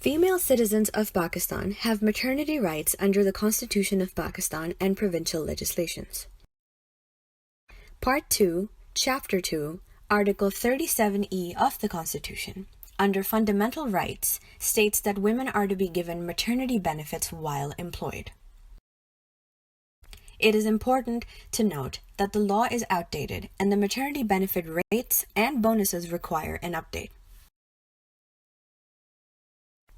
Female citizens of Pakistan have maternity rights under the Constitution of Pakistan and provincial legislations. Part 2, Chapter 2, Article 37E of the Constitution, under Fundamental Rights, states that women are to be given maternity benefits while employed. It is important to note that the law is outdated and the maternity benefit rates and bonuses require an update.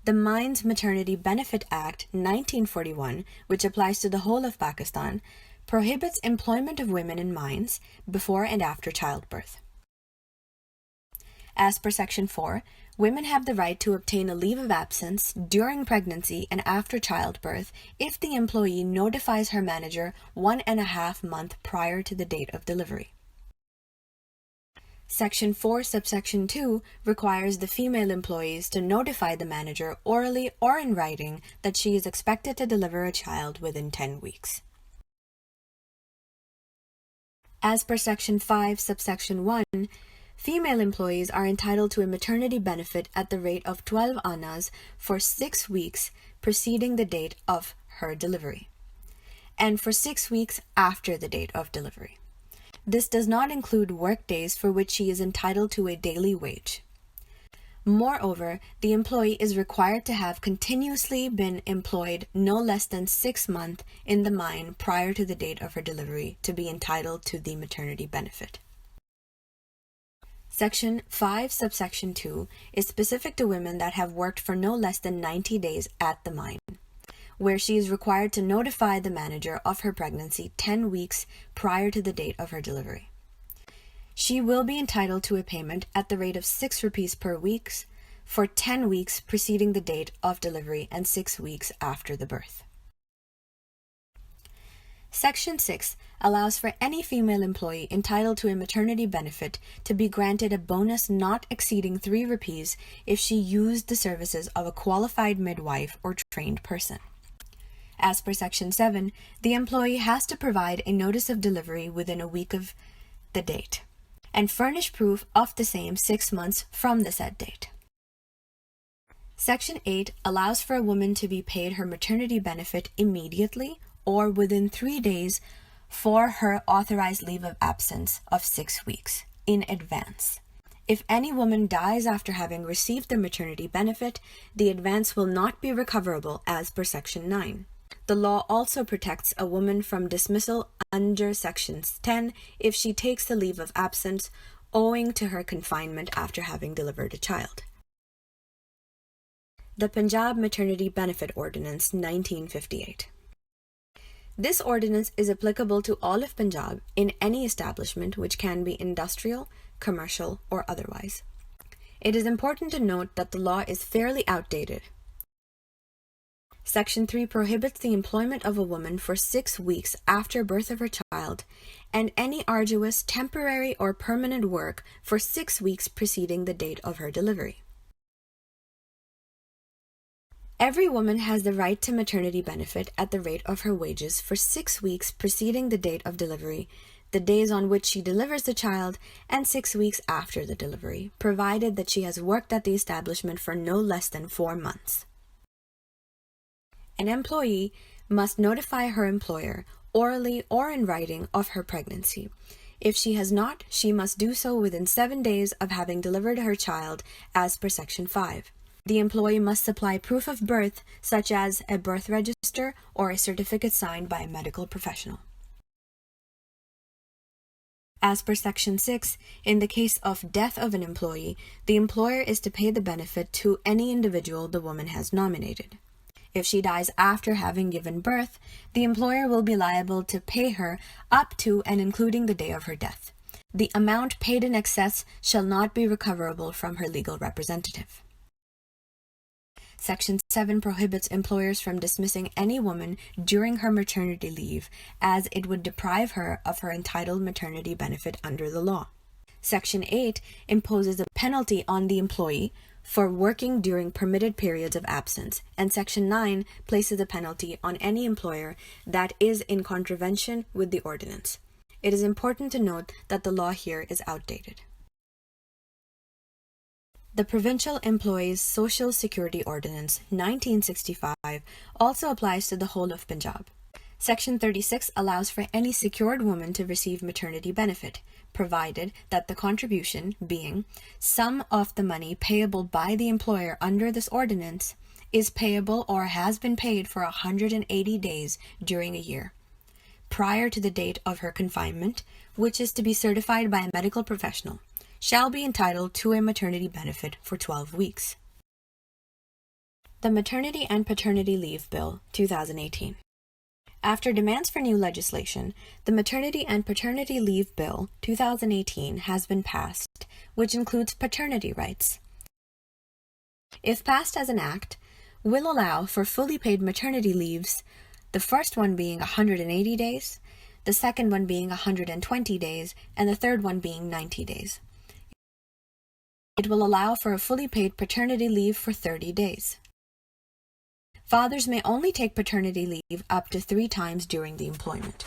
The Mines Maternity Benefit Act 1941, which applies to the whole of Pakistan, prohibits employment of women in mines before and after childbirth. As per Section 4, women have the right to obtain a leave of absence during pregnancy and after childbirth if the employee notifies her manager 1.5 months prior to the date of delivery. Section 4, Subsection 2 requires the female employees to notify the manager orally or in writing that she is expected to deliver a child within 10 weeks. As per Section 5, Subsection 1, female employees are entitled to a maternity benefit at the rate of 12 annas for 6 weeks preceding the date of her delivery, and for 6 weeks after the date of delivery. This does not include work days for which she is entitled to a daily wage. Moreover, the employee is required to have continuously been employed no less than 6 months in the mine prior to the date of her delivery to be entitled to the maternity benefit. Section 5, Subsection 2 is specific to women that have worked for no less than 90 days at the mine, where she is required to notify the manager of her pregnancy 10 weeks prior to the date of her delivery. She will be entitled to a payment at the rate of 6 rupees per week for 10 weeks preceding the date of delivery and 6 weeks after the birth. Section 6 allows for any female employee entitled to a maternity benefit to be granted a bonus not exceeding 3 rupees if she used the services of a qualified midwife or trained person. As per Section 7, the employee has to provide a notice of delivery within a week of the date, and furnish proof of the same 6 months from the said date. Section 8 allows for a woman to be paid her maternity benefit immediately or within 3 days for her authorized leave of absence of 6 weeks in advance. If any woman dies after having received the maternity benefit, the advance will not be recoverable as per Section 9. The law also protects a woman from dismissal under Section 10 if she takes the leave of absence owing to her confinement after having delivered a child. The Punjab Maternity Benefit Ordinance 1958. This ordinance is applicable to all of Punjab in any establishment which can be industrial, commercial, or otherwise. It is important to note that the law is fairly outdated. Section 3 prohibits the employment of a woman for 6 weeks after birth of her child and any arduous, temporary, or permanent work for 6 weeks preceding the date of her delivery. Every woman has the right to maternity benefit at the rate of her wages for 6 weeks preceding the date of delivery, the days on which she delivers the child, and 6 weeks after the delivery, provided that she has worked at the establishment for no less than 4 months. An employee must notify her employer, orally or in writing, of her pregnancy. If she has not, she must do so within 7 days of having delivered her child as per Section 5. The employee must supply proof of birth, such as a birth register or a certificate signed by a medical professional. As per Section 6, in the case of death of an employee, the employer is to pay the benefit to any individual the woman has nominated. If she dies after having given birth, the employer will be liable to pay her up to and including the day of her death. The amount paid in excess shall not be recoverable from her legal representative. Section 7 prohibits employers from dismissing any woman during her maternity leave, as it would deprive her of her entitled maternity benefit under the law. Section 8 imposes a penalty on the employee for working during permitted periods of absence, and Section 9 places a penalty on any employer that is in contravention with the ordinance. It is important to note that the law here is outdated. The Provincial Employees Social Security Ordinance 1965 also applies to the whole of Punjab. Section 36 allows for any secured woman to receive maternity benefit, provided that the contribution, being sum of the money payable by the employer under this ordinance, is payable or has been paid for 180 days during a year, prior to the date of her confinement, which is to be certified by a medical professional, shall be entitled to a maternity benefit for 12 weeks. The Maternity and Paternity Leave Bill, 2018. After demands for new legislation, the Maternity and Paternity Leave Bill, 2018 has been passed, which includes paternity rights. If passed as an act, will allow for fully paid maternity leaves, the first one being 180 days, the second one being 120 days, and the third one being 90 days. It will allow for a fully paid paternity leave for 30 days. Fathers may only take paternity leave up to 3 times during the employment.